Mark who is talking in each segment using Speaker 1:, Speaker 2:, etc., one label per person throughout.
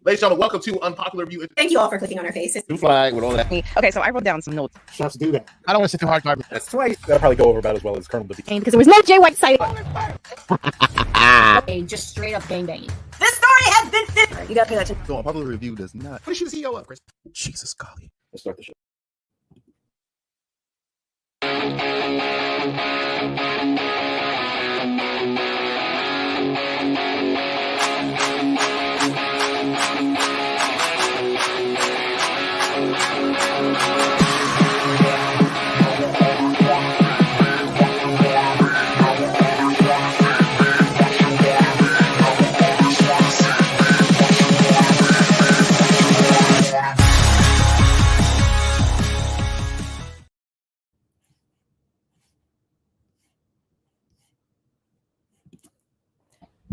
Speaker 1: Ladies and gentlemen, welcome to Unpopular Review.
Speaker 2: Thank you all for clicking on our faces.
Speaker 1: Blue flag with all that.
Speaker 3: Okay, so I wrote down some notes.
Speaker 1: Shots do that. I don't want to sit too hard. That's twice. That'll probably go over about as well as Colonel Dippy.
Speaker 3: Because there was no Jay White side.
Speaker 2: Okay, just straight up gangbanging. This story has been fit. You gotta pay attention.
Speaker 1: So Unpopular Review does not. What is she the CEO of, Chris? Jesus, golly. Let's start the show.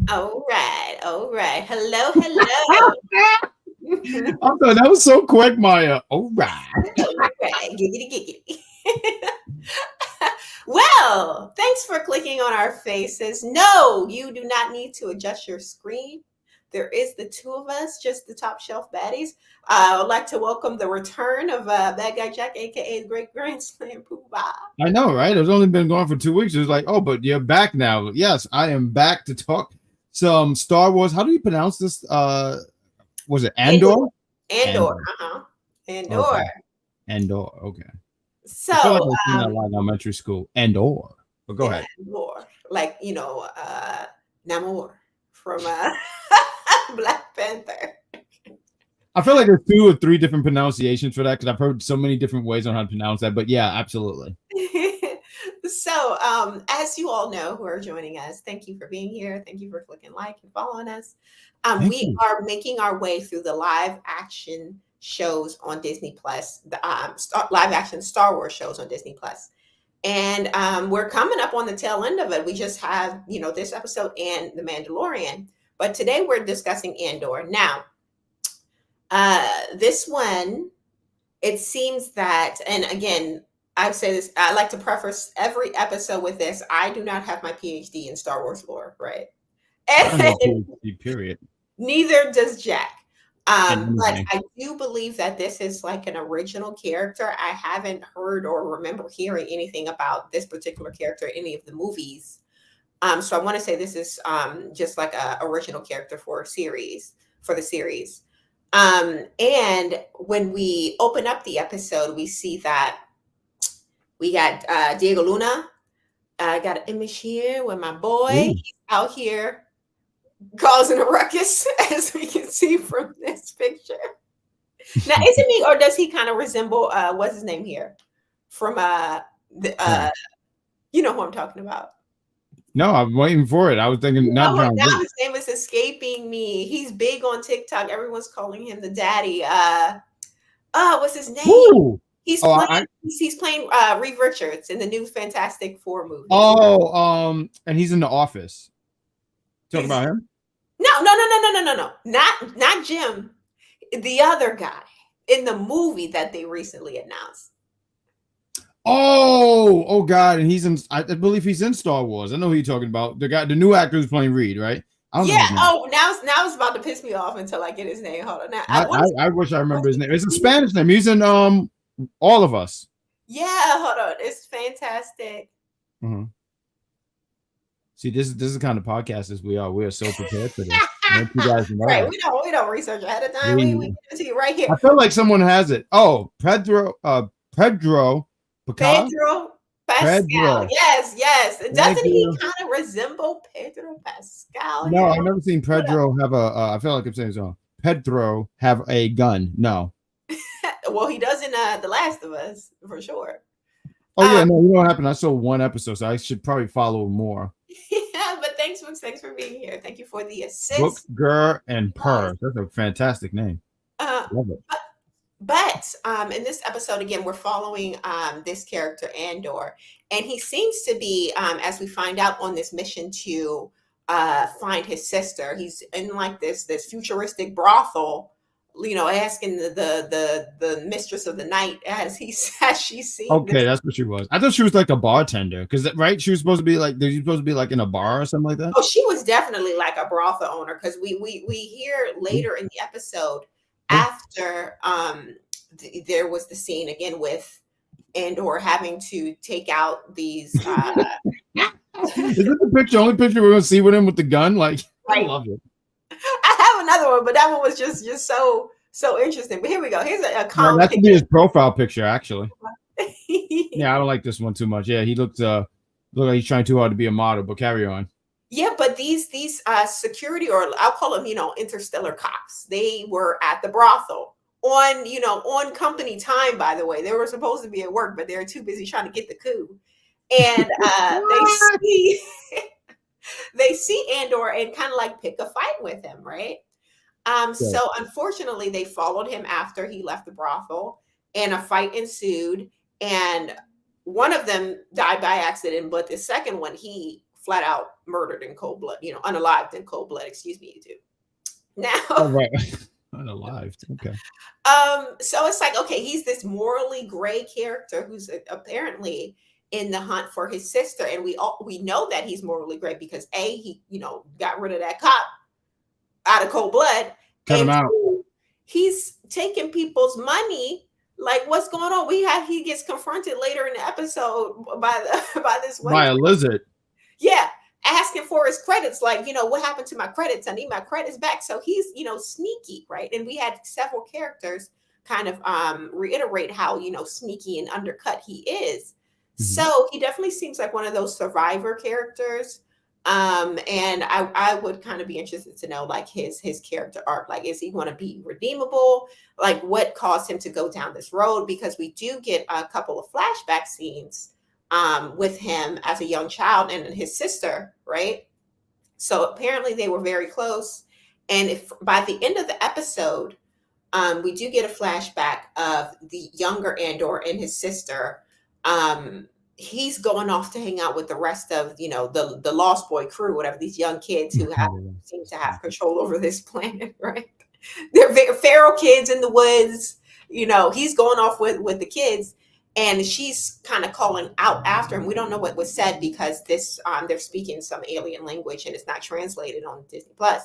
Speaker 2: All right. Hello.
Speaker 4: I thought that was so quick, Maya. All right.
Speaker 2: Giggity. Well, thanks for clicking on our faces. No, you do not need to adjust your screen. There is the two of us, just the top shelf baddies. I would like to welcome the return of Bad Guy Jack, aka the Great Grand Slam Poobah.
Speaker 4: I know, right? It's only been gone for 2 weeks. It's like, oh, but you're back now. Yes, I am back to talk some Star Wars. How do you pronounce this? Was it Andor?
Speaker 2: Andor.
Speaker 4: Okay. Andor. Okay.
Speaker 2: So
Speaker 4: I feel like I've seen that a lot in elementary school. Andor. But go ahead.
Speaker 2: Andor. Like, Namor from Black Panther.
Speaker 4: I feel like there's 2 or 3 different pronunciations for that because I've heard so many different ways on how to pronounce that. But yeah, absolutely.
Speaker 2: So, as you all know who are joining us, thank you for being here. Thank you for clicking like and following us. We are making our way through the live action shows on Disney Plus, the live action Star Wars shows on Disney Plus. And we're coming up on the tail end of it. We just have, this episode and The Mandalorian. But today we're discussing Andor. Now, this one, it seems that, and again, I say this, I like to preface every episode with this. I do not have my PhD in Star Wars lore, right? And
Speaker 4: period.
Speaker 2: Neither does Jack. But I do believe that this is like an original character. I haven't heard or remember hearing anything about this particular character in any of the movies. So I want to say this is just like an original character for the series. And when we open up the episode, we see that we got Diego Luna. I got an image here with my boy. He's out here causing a ruckus, as we can see from this picture. Now, isn't he, or does he kind of resemble what's his name here? From you know who I'm talking about.
Speaker 4: No, I'm waiting for it. I was thinking not John.
Speaker 2: Now his name is escaping me. He's big on TikTok. Everyone's calling him the daddy. What's his name?
Speaker 4: Ooh.
Speaker 2: He's playing Reed Richards in the new Fantastic Four movie.
Speaker 4: And he's in The Office. Talking about him?
Speaker 2: No. Not Jim. The other guy in the movie that they recently announced.
Speaker 4: Oh God! And he's in. I believe he's in Star Wars. I know who you're talking about. The new actor who's playing Reed, right?
Speaker 2: Yeah. Oh, now it's about to piss me off until I get his name. Hold on. Now,
Speaker 4: I wish I remember his name. It's a Spanish name. He's in All of Us.
Speaker 2: Yeah. Hold on. It's fantastic.
Speaker 4: Mm-hmm. See, this is the kind of podcast as we are. We are so prepared for this. You guys know.
Speaker 2: Right. We don't research ahead of time. We give it to you right here.
Speaker 4: I feel like someone has it. Oh, Pedro Pascal.
Speaker 2: Yes. Doesn't he kind of resemble Pedro Pascal?
Speaker 4: No, I've never seen Pedro have a. I feel like I'm saying so. Pedro have a gun. No.
Speaker 2: Well, he does in The Last of Us for sure.
Speaker 4: Oh yeah, no. You know what happened? I saw one episode, so I should probably follow more.
Speaker 2: Yeah, but thanks for being here. Thank you for the assist.
Speaker 4: Book, Gur, and Purr. That's a fantastic name. Love it.
Speaker 2: But in this episode, again, we're following this character, Andor. And he seems to be, as we find out, on this mission to find his sister. He's in like this futuristic brothel asking the mistress of the night has she seen
Speaker 4: Okay,
Speaker 2: this?
Speaker 4: that's what she was. I thought she was like a bartender, because right, she was supposed to be like, they're supposed to be like in a bar or something like that.
Speaker 2: Oh, she was definitely like a brothel owner, because we hear later in the episode after there was the scene again with Andor having to take out these
Speaker 4: Is it the picture? Only picture we're gonna see with him with the gun? Like, I
Speaker 2: Right.
Speaker 4: love it.
Speaker 2: I have another one, but that one was just so interesting. But here we go. Here's a
Speaker 4: No,
Speaker 2: calm
Speaker 4: that could be
Speaker 2: picture.
Speaker 4: his profile picture, actually. Yeah, I don't like this one too much. Yeah, he look like he's trying too hard to be a model, but carry on.
Speaker 2: Yeah, but these security, or I'll call them, interstellar cops, they were at the brothel on company time, by the way. They were supposed to be at work, but they were too busy trying to get the coup. And they see Andor and kind of like pick a fight with him, right? So unfortunately, they followed him after he left the brothel, and a fight ensued. And one of them died by accident, but the second one, he flat out murdered in cold blood, unalived in cold blood. Excuse me, YouTube. Now,
Speaker 4: Oh, right. Unalived. Okay.
Speaker 2: So it's like, okay, he's this morally gray character who's apparently in the hunt for his sister, and we know that he's morally gray because he got rid of that cop out of cold blood.
Speaker 4: Cut him out.
Speaker 2: He's taking people's money. Like, what's going on? He gets confronted later in the episode by this one
Speaker 4: By a lizard.
Speaker 2: Yeah, asking for his credits. Like, what happened to my credits? I need my credits back. So he's sneaky, right? And we had several characters kind of reiterate how sneaky and undercut he is. Mm-hmm. So he definitely seems like one of those survivor characters. And I would kind of be interested to know, like, his character arc. Like, is he going to be redeemable? Like, what caused him to go down this road? Because we do get a couple of flashback scenes with him as a young child and his sister, right? So apparently they were very close. And if by the end of the episode, we do get a flashback of the younger Andor and his sister. He's going off to hang out with the rest of, the Lost Boy crew, whatever, these young kids who seem to have control over this planet, right? They're feral kids in the woods. He's going off with the kids, and she's kind of calling out after him. We don't know what was said because they're speaking some alien language and it's not translated on Disney Plus.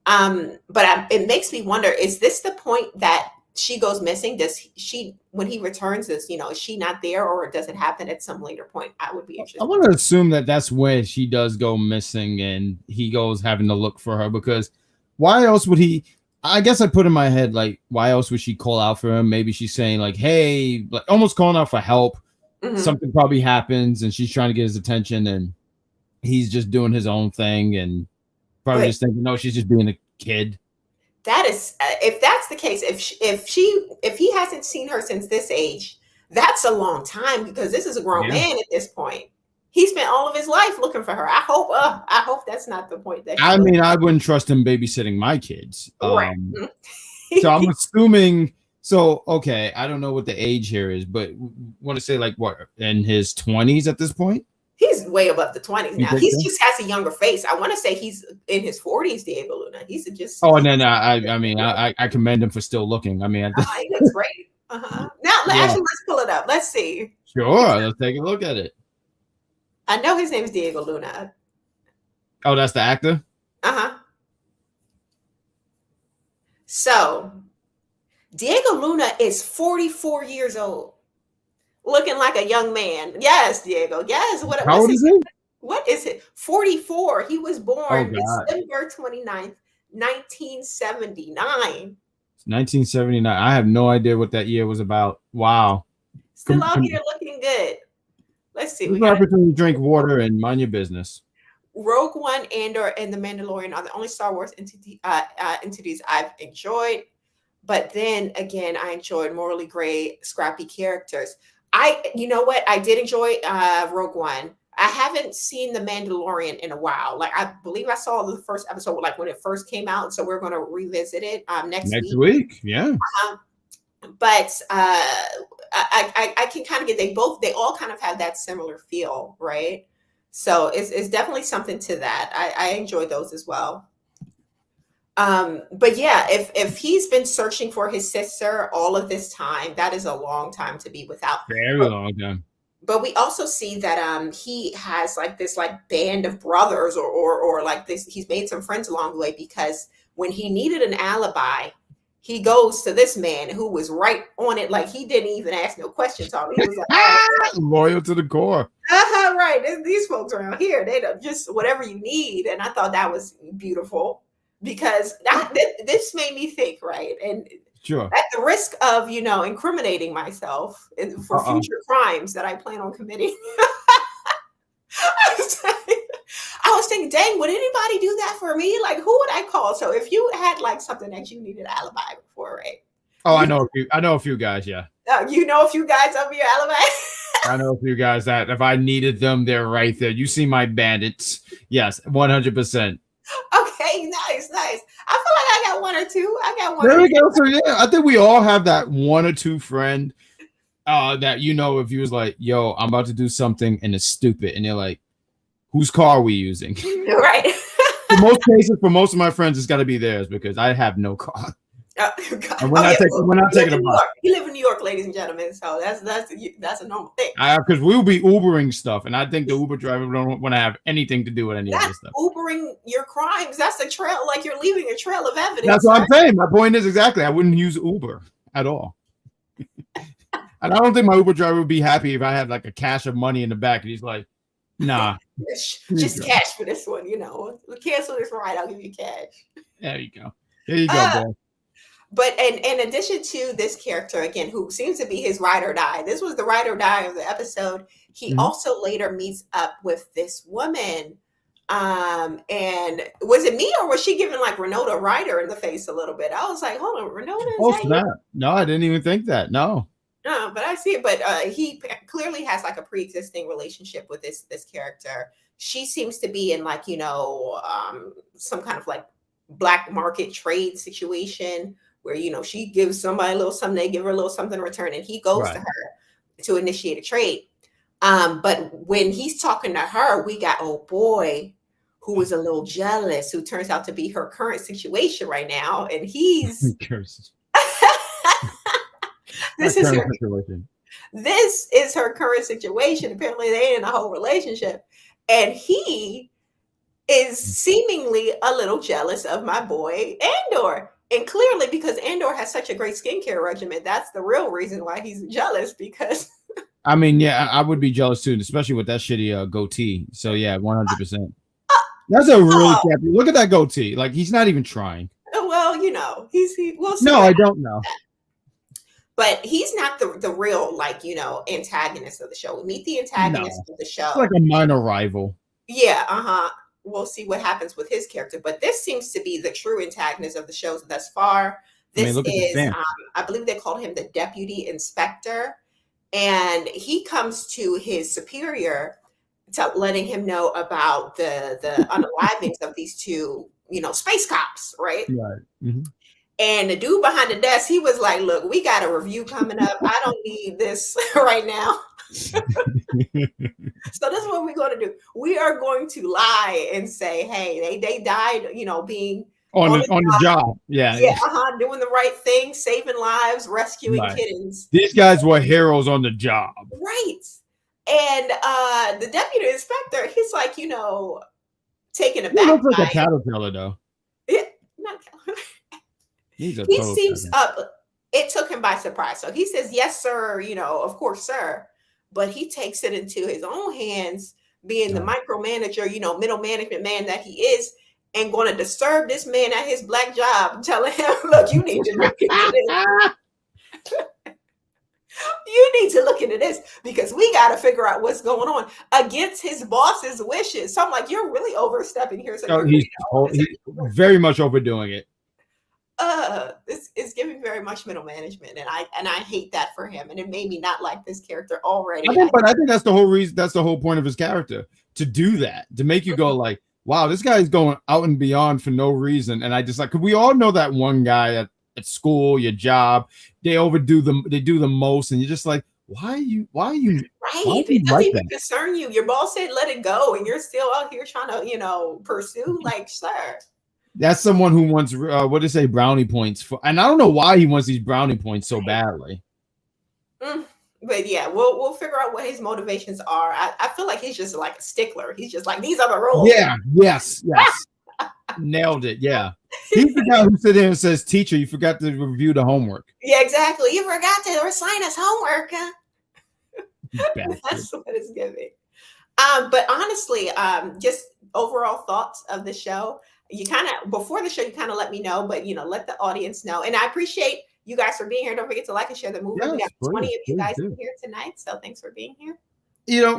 Speaker 2: But it makes me wonder, is this the point that she goes missing? When he returns, is she not there, or does it happen at some later point? I would be interested.
Speaker 4: I want to assume that that's when she does go missing and he goes having to look for her, because why else would he? I guess I put in my head, like, why else would she call out for him? Maybe she's saying, like, hey, like, almost calling out for help. Mm-hmm. Something probably happens and she's trying to get his attention, and he's just doing his own thing and probably just thinking, no, she's just being a kid.
Speaker 2: That is, if that's the case, if he hasn't seen her since this age, that's a long time, because this is a grown man at this point. He spent all of his life looking for her. I hope that's not the point.
Speaker 4: I wouldn't trust him babysitting my kids.
Speaker 2: Right.
Speaker 4: So I'm assuming. So okay, I don't know what the age here is, but want to say, like, what, in his 20s at this point?
Speaker 2: He's way above the 20s now. He just has a younger face. I want to say he's in his 40s, Diego Luna. He's just.
Speaker 4: Oh, and then I commend him for still looking. I mean,
Speaker 2: he looks great. Now, actually, let's pull it up. Let's see.
Speaker 4: Sure, let's take a look at it.
Speaker 2: I know his name is Diego Luna.
Speaker 4: Oh, that's the actor?
Speaker 2: So, Diego Luna is 44 years old. Looking like a young man. Yes, Diego. Yes.
Speaker 4: How old is he?
Speaker 2: What is it? 44. He was born December 29th, 1979.
Speaker 4: 1979. I have no idea what that year was about. Wow.
Speaker 2: Still out here looking good. Let's see.
Speaker 4: We got opportunity to drink water and mind your business.
Speaker 2: Rogue One, Andor, and The Mandalorian are the only Star Wars entities I've enjoyed. But then again, I enjoyed morally gray, scrappy characters. You know what? I did enjoy Rogue One. I haven't seen The Mandalorian in a while. Like, I believe I saw the first episode, like, when it first came out. So we're going to revisit it next
Speaker 4: week. Yeah.
Speaker 2: But I can kind of get, they all kind of have that similar feel, right? So it's definitely something to that. I enjoy those as well. But yeah, if he's been searching for his sister all of this time, that is a long time to be without.
Speaker 4: Very long time.
Speaker 2: But we also see that he has like this like band of brothers or like this, he's made some friends along the way, because when he needed an alibi, he goes to this man who was right on it. Like he didn't even ask no questions on it. He was like,
Speaker 4: loyal to the core.
Speaker 2: Right. These folks around here, they don't just whatever you need. And I thought that was beautiful, because this made me think, right? And
Speaker 4: sure,
Speaker 2: at the risk of, incriminating myself for future crimes that I plan on committing. I was thinking, dang, would anybody do that for me? Like, who would I call? So if you had like something that you needed an alibi for, right?
Speaker 4: Oh, I know a few guys, yeah.
Speaker 2: You know a few guys of your alibi?
Speaker 4: I know a few guys that if I needed them, they're right there. You see my bandits. Yes, 100%.
Speaker 2: Okay, nice. I feel like I got one or two.
Speaker 4: There we go. So yeah, I think we all have that one or two friend that if you was like, yo, I'm about to do something and it's stupid, and they're like, whose car are we using?
Speaker 2: Right.
Speaker 4: For most cases, for most of my friends, it's got to be theirs because I have no car. And we're not taking a bus.
Speaker 2: You live in New York, ladies and gentlemen, so that's a normal thing.
Speaker 4: Because we'll be Ubering stuff, and I think the Uber driver don't want to have anything to do with any of this stuff.
Speaker 2: Ubering your crimes. That's a trail, like you're leaving a trail of evidence.
Speaker 4: That's what I'm saying. My point is exactly, I wouldn't use Uber at all. And I don't think my Uber driver would be happy if I had like a cache of money in the back, and he's like, nah.
Speaker 2: Just cash for this one, cancel this ride, I'll give you cash.
Speaker 4: There you go, bro.
Speaker 2: But in addition to this character, again, who seems to be his ride or die, this was the ride or die of the episode. He also later meets up with this woman. And was it me, or was she giving like Renota Ryder in the face a little bit? I was like, hold on, Renota?
Speaker 4: No, I didn't even think that. No,
Speaker 2: but I see it. But he clearly has like a pre-existing relationship with this character. She seems to be in like, some kind of like black market trade situation where, she gives somebody a little something, they give her a little something in return, and he goes to her to initiate a trade. But when he's talking to her, we got old boy who is a little jealous, who turns out to be her current situation right now. And he's this is her current situation. Apparently they in a whole relationship. And he is seemingly a little jealous of my boy Andor. And clearly, because Andor has such a great skincare regimen, that's the real reason why he's jealous. Because
Speaker 4: I mean, yeah, I would be jealous too, especially with that shitty goatee. So yeah, 100%. That's a really crappy. Look at that goatee. Like he's not even trying.
Speaker 2: Well, we'll see.
Speaker 4: No, I don't know.
Speaker 2: But he's not the real antagonist of the show. We meet the antagonist of the show.
Speaker 4: It's like a minor rival.
Speaker 2: Yeah. We'll see what happens with his character, but this seems to be the true antagonist of the show thus far. This is, I believe they called him the deputy inspector, and he comes to his superior letting him know about the unalivings of these two, space cops, right?
Speaker 4: Right. Mm-hmm.
Speaker 2: And the dude behind the desk, he was like, "Look, we got a review coming up. I don't need this right now." So this is what we're going to do. We are going to lie and say, hey, they died, being
Speaker 4: on the job. Yeah.
Speaker 2: Doing the right thing, saving lives, rescuing kittens.
Speaker 4: These guys were heroes on the job.
Speaker 2: Right. And the deputy inspector, he's like, taking it back.
Speaker 4: He looks like a caterpillar, though.
Speaker 2: Yeah, not he seems up. It took him by surprise. So he says, yes, sir. Of course, sir. But he takes it into his own hands, being the micromanager, middle management man that he is, and going to disturb this man at his black job, telling him, look, you need to look into this. You need to look into this because we got to figure out what's going on against his boss's wishes. So I'm like, you're really overstepping here. So
Speaker 4: he's very much overdoing it.
Speaker 2: This is giving very much middle management, and I hate that for him, and it made me not like this character already.
Speaker 4: I think that's the whole reason. That's the whole point of his character, to do that, to make you go like, wow, this guy's going out and beyond for no reason. And I just like, cause we all know that one guy at school, your job, they do the most, and you're just like, why are you right?
Speaker 2: It doesn't even concern you. Your boss said let it go, and you're still out here trying to pursue. Like, sir.
Speaker 4: That's someone who wants what do they say, brownie points for, and I don't know why he wants these brownie points so badly.
Speaker 2: But yeah, we'll figure out what his motivations are. I feel like he's just like a stickler. He's just like, these are the rules.
Speaker 4: Yeah, yes. Nailed it. Yeah. He's the guy who sits there and says, teacher, you forgot to review the homework.
Speaker 2: Yeah, exactly. You forgot to assign us homework. That's what it's giving. But honestly, just overall thoughts of the show. You kind of, before the show, you kind of let me know, but let the audience know. And I appreciate you guys for being here. Don't forget to like and share the movie.
Speaker 4: Yes,
Speaker 2: we got 20 of you guys
Speaker 4: do.
Speaker 2: here tonight. So thanks for being here.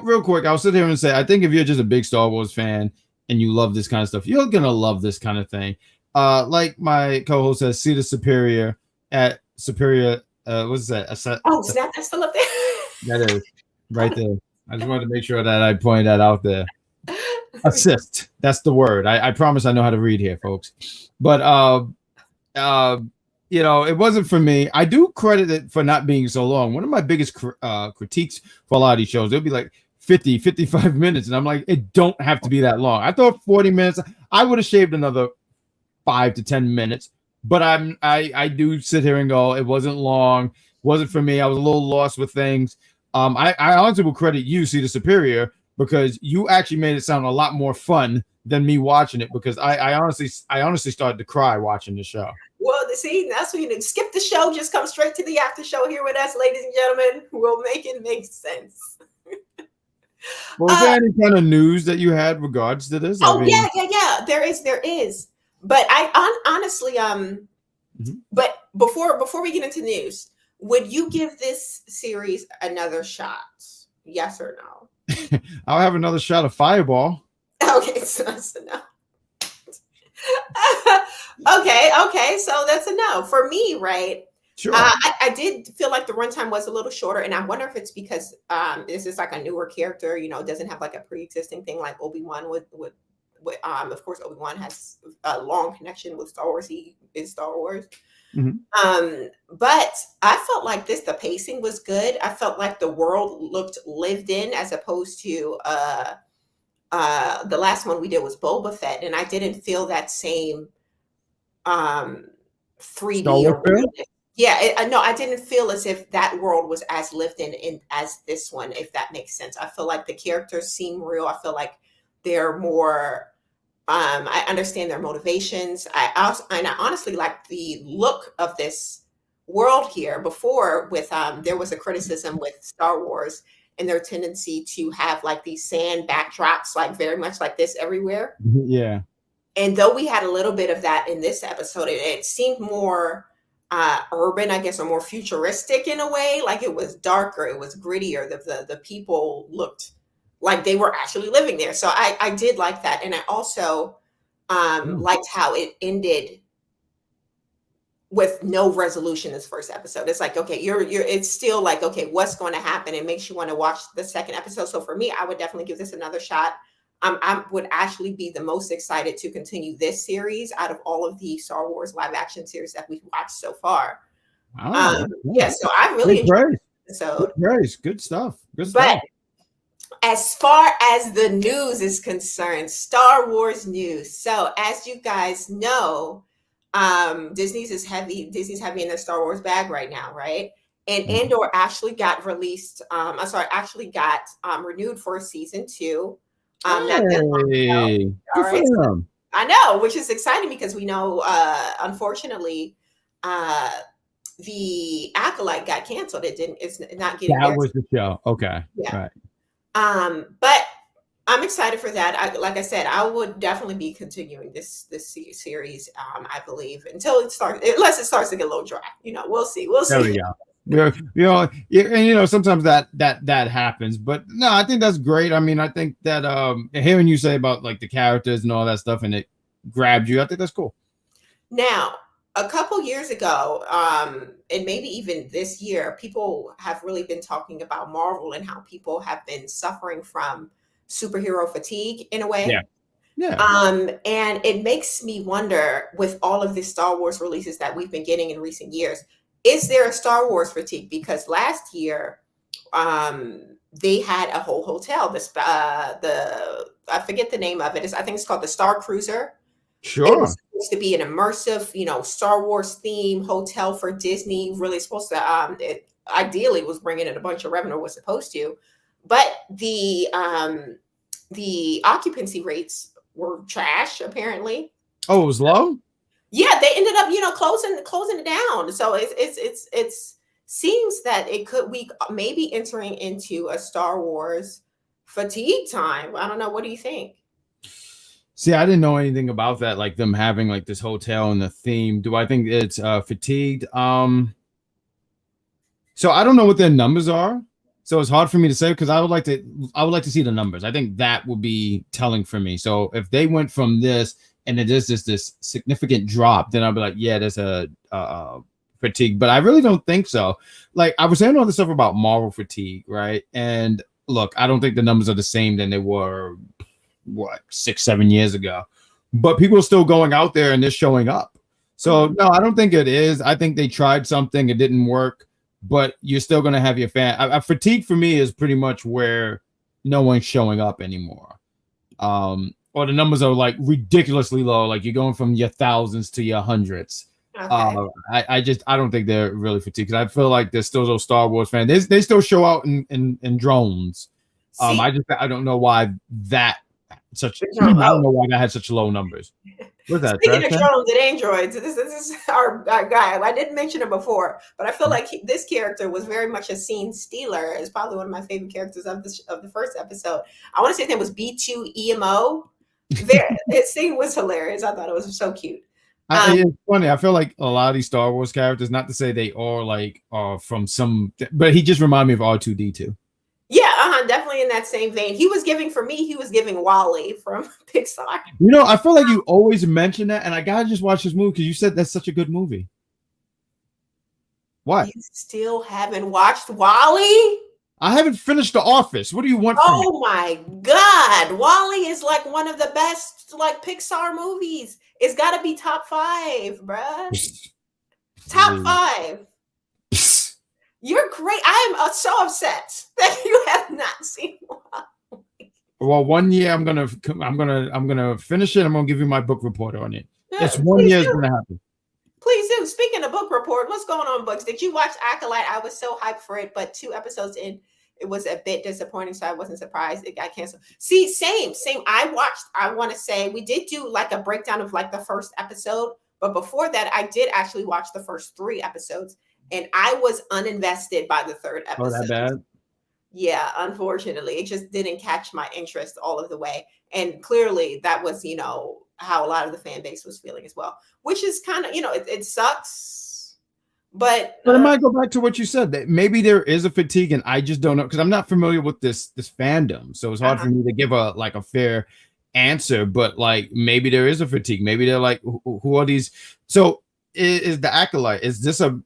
Speaker 4: Real quick, I'll sit here and say, I think if you're just a big Star Wars fan and you love this kind of stuff, you're going to love this kind of thing. Like my co-host says, see the Superior at Superior. What's that?
Speaker 2: Snap, that's still up there.
Speaker 4: That is right there. I just wanted to make sure that I pointed that out there. Assist. That's the word. I promise I know how to read here, folks. But it wasn't for me. I do credit it for not being so long. One of my biggest critiques for a lot of these shows, it'll be like 50, 55 minutes. And I'm like, it don't have to be that long. I thought 40 minutes. I would have shaved another 5 to 10 minutes. But I do sit here and go, it wasn't long. Wasn't for me. I was a little lost with things. I honestly will credit you, See the Superior, because you actually made it sound a lot more fun than me watching it, because I honestly started to cry watching the show.
Speaker 2: Well, see, that's when you skip the show, just come straight to the after show here with us, ladies and gentlemen. We'll make it make sense.
Speaker 4: Was there any kind of news that you had regards to this?
Speaker 2: Yeah. There is. But I honestly, but before we get into news, would you give this series another shot? Yes or no?
Speaker 4: I'll have another shot of Fireball.
Speaker 2: Okay, so that's a no. Okay, so that's a no for me, right?
Speaker 4: Sure.
Speaker 2: I did feel like the runtime was a little shorter, and I wonder if it's because this is like a newer character, doesn't have like a pre-existing thing like Obi-Wan with of course Obi-Wan has a long connection with Star Wars. He is Star Wars.
Speaker 4: Mm-hmm.
Speaker 2: But I felt like the pacing was good. I felt like the world looked lived in, as opposed to the last one we did was Boba Fett, and I didn't feel that same 3D or no, I didn't feel as if that world was as lived in as this one, if that makes sense. I feel like the characters seem real. I feel like they're more I understand their motivations. I honestly like the look of this world here. Before, with there was a criticism with Star Wars and their tendency to have like these sand backdrops, like very much like this everywhere.
Speaker 4: Yeah.
Speaker 2: And though we had a little bit of that in this episode, it seemed more urban, I guess, or more futuristic in a way. Like it was darker, it was grittier. The people looked like they were actually living there. So I did like that. And I also liked how it ended with no resolution this first episode. It's like, okay, it's still like, okay, what's going to happen? It makes you want to watch the second episode. So for me, I would definitely give this another shot. I would actually be the most excited to continue this series out of all of the Star Wars live action series that we've watched so far. So I really enjoyed it. So
Speaker 4: good stuff.
Speaker 2: But as far as the news is concerned, Star Wars news. So as you guys know, Disney's heavy in their Star Wars bag right now, right? And Andor actually got released. Got renewed for season 2.
Speaker 4: Hey,
Speaker 2: I know, which is exciting because we know, unfortunately, the Acolyte got canceled. It's not getting.
Speaker 4: That was the show. Okay.
Speaker 2: Yeah. Right. But I'm excited for that. Like I said, I would definitely be continuing this series. I believe unless it starts to get a little dry. We'll see.
Speaker 4: There we go. And sometimes that happens, but no, I think that's great. I mean, I think that hearing you say about like the characters and all that stuff, and it grabbed you, I think that's cool.
Speaker 2: Now, a couple years ago, and maybe even this year, people have really been talking about Marvel and how people have been suffering from superhero fatigue in a way.
Speaker 4: Yeah.
Speaker 2: And it makes me wonder, with all of the Star Wars releases that we've been getting in recent years, is there a Star Wars fatigue? Because last year, they had a whole hotel. I forget the name of it. I think it's called the Star Cruiser.
Speaker 4: Sure.
Speaker 2: It supposed to be an immersive, Star Wars theme hotel for Disney. Really supposed to, it ideally was bringing in a bunch of revenue, was supposed to, but the occupancy rates were trash apparently.
Speaker 4: Oh, it was low?
Speaker 2: Yeah, they ended up, closing it down. So it's seems that we may be entering into a Star Wars fatigue time. I don't know. What do you think?
Speaker 4: See, I didn't know anything about that, like them having like this hotel and the theme. Do I think it's fatigued? So I don't know what their numbers are. So it's hard for me to say because I would like to see the numbers. I think that would be telling for me. So if they went from this and it is just this significant drop, then I'll be like, yeah, there's a fatigue. But I really don't think so. Like I was saying all this stuff about Marvel fatigue, right? And look, I don't think the numbers are the same than they were 6-7 years ago. But people are still going out there and they're showing up. So no, I don't think it is. I think they tried something, it didn't work. But you're still going to have your fan. Fatigue for me is pretty much where no one's showing up anymore. Or the numbers are like ridiculously low. Like you're going from your thousands to your hundreds. Okay. I don't think they're really fatigued. I feel like there's still those Star Wars fans. They still show out in drones. I don't know why that I don't know why that had such low numbers. What's that?
Speaker 2: Speaking of drones and androids, this is our guy. I didn't mention him before, but I feel like this character was very much a scene stealer. It's probably one of my favorite characters of the first episode. I want to say his name was B2EMO. His scene was hilarious. I thought it was so cute.
Speaker 4: It's funny. I feel like a lot of these Star Wars characters, not to say they are from some, but he just reminded me of R2-D2.
Speaker 2: Yeah, definitely in that same vein. He was giving Wally from Pixar.
Speaker 4: I feel like you always mention that, and I gotta just watch this movie because you said that's such a good movie. What?
Speaker 2: You still haven't watched Wally?
Speaker 4: I haven't finished The Office. What do you want from me?
Speaker 2: Oh my God. Wally is like one of the best Pixar movies. It's got to be top 5, bruh. Top 5. You're great. I am so upset that you have not seen Wally.
Speaker 4: Well, 1 year I'm gonna finish it. I'm gonna give you my book report on it. It's 1 year is gonna happen.
Speaker 2: Please do. Speaking of book report, what's going on, books? Did you watch Acolyte? I was so hyped for it, but 2 episodes in, it was a bit disappointing, so I wasn't surprised it got canceled. See, same. I want to say we did do like a breakdown of like the first episode, but before that, I did actually watch the first 3 episodes. And I was uninvested by the 3rd episode.
Speaker 4: Oh, that bad?
Speaker 2: Yeah, unfortunately. It just didn't catch my interest all of the way. And clearly that was, how a lot of the fan base was feeling as well. Which is kind of, it sucks. But
Speaker 4: it might go back to what you said. That maybe there is a fatigue and I just don't know. Because I'm not familiar with this fandom. So it's hard for me to give a fair answer. But like maybe there is a fatigue. Maybe they're like, who are these? So is the Acolyte, is this a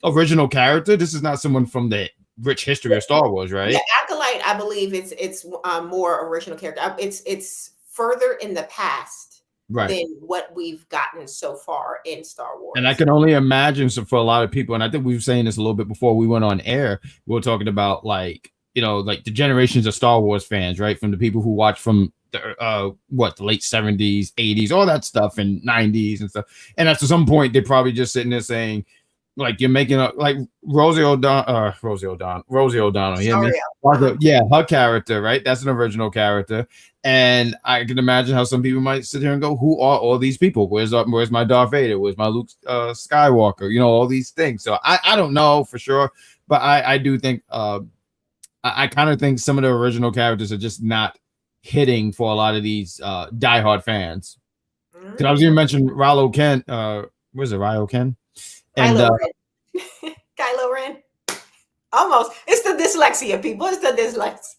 Speaker 4: original character? This is not someone from the rich history of Star Wars, right?
Speaker 2: Yeah, Acolyte, I believe it's more original character. It's further in the past than what we've gotten so far in Star Wars.
Speaker 4: And I can only imagine, so for a lot of people, and I think we were saying this a little bit before we went on air, we were talking about like the generations of Star Wars fans, right? From the people who watch from the late 70s, 80s, all that stuff, and 90s and stuff. And at some point, they're probably just sitting there saying, like, you're making up like Rosie O'Donnell. Yeah, her character, right? That's an original character. And I can imagine how some people might sit here and go, who are all these people? Where's my Darth Vader? Where's my Luke Skywalker? All these things. So I don't know for sure, but I do think I kind of think some of the original characters are just not hitting for a lot of these diehard fans. Because I was even mentioning Rilo Ken. Was it Rilo Ken? And
Speaker 2: Kylo Ren. Almost. It's the dyslexia, people. It's the dyslexia.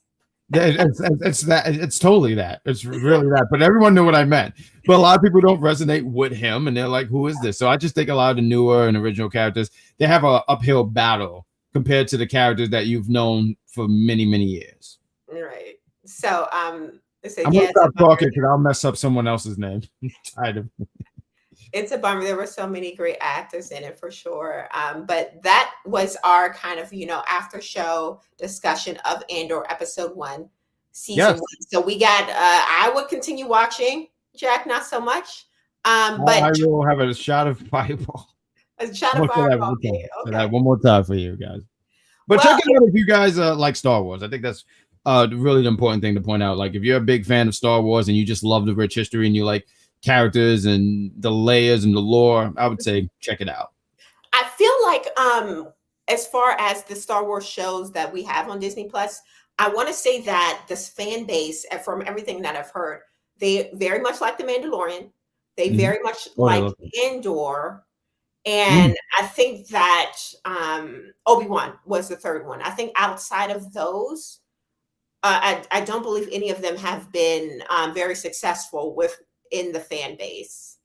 Speaker 4: It's that. It's totally that. It's really that. But everyone knew what I meant. But a lot of people don't resonate with him, and they're like, "Who is this?" So I just think a lot of the newer and original characters, they have an uphill battle compared to the characters that you've known for many, many years.
Speaker 2: Right. So
Speaker 4: I'm gonna stop talking because I'll mess up someone else's name. I'm tired of it.
Speaker 2: It's a bummer. There were so many great actors in it for sure. But that was our kind of, after show discussion of Andor episode 1, season 1. So we got, I would continue watching, Jack, not so much. But
Speaker 4: I will have a shot of Fireball.
Speaker 2: a shot of Fireball. Okay.
Speaker 4: One more time for you guys. But check it out if you guys like Star Wars. I think that's really the important thing to point out. Like if you're a big fan of Star Wars and you just love the rich history and you like characters and the layers and the lore, I would say check it out.
Speaker 2: I feel like as far as the Star Wars shows that we have on Disney Plus, I want to say that this fan base, from everything that I've heard, they very much like The Mandalorian. They very much like Andor. And I think that Obi-Wan was the third one. I think outside of those, I don't believe any of them have been very successful within the fan base.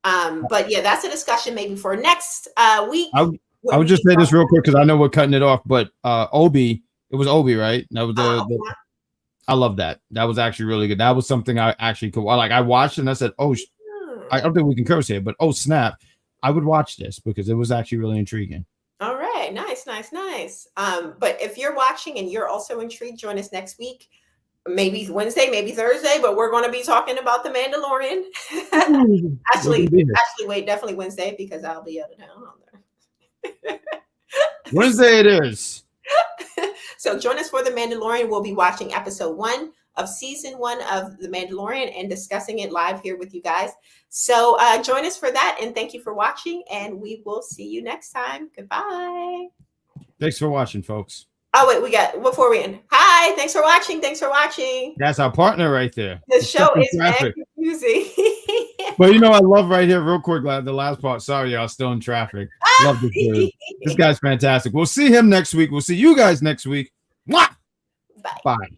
Speaker 2: But yeah, that's a discussion maybe for next week.
Speaker 4: I would just say this real quick because I know we're cutting it off, but it was Obi, right? That was I love that. That was actually really good. That was something I actually could like. I watched and I said, "Oh, I don't think we can curse here," but oh snap, I would watch this because it was actually really intriguing.
Speaker 2: All right, nice. But if you're watching and you're also intrigued, join us next week. Maybe Wednesday, maybe Thursday, but we're going to be talking about The Mandalorian. actually, wait, definitely Wednesday because I'll be out of town on there.
Speaker 4: Wednesday it is.
Speaker 2: So join us for The Mandalorian. We'll be watching episode 1 of season 1 of The Mandalorian and discussing it live here with you guys. So join us for that. And thank you for watching. And we will see you next time. Goodbye.
Speaker 4: Thanks for watching, folks.
Speaker 2: Oh, wait, before we end. Hi, thanks for watching.
Speaker 4: That's our partner right there.
Speaker 2: The show is very confusing.
Speaker 4: But I love right here, real quick, the last part. Sorry, y'all, still in traffic. Love this dude. This guy's fantastic. We'll see him next week. We'll see you guys next week. Mwah!
Speaker 2: Bye.
Speaker 4: Bye.